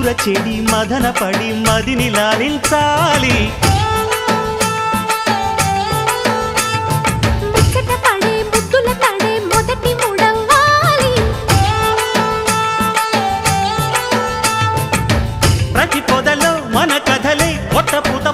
మధుర చెడి మదన పడి మదిని లాలించాలి ప్రతి పొదలో మన కథలే కొత్త పూత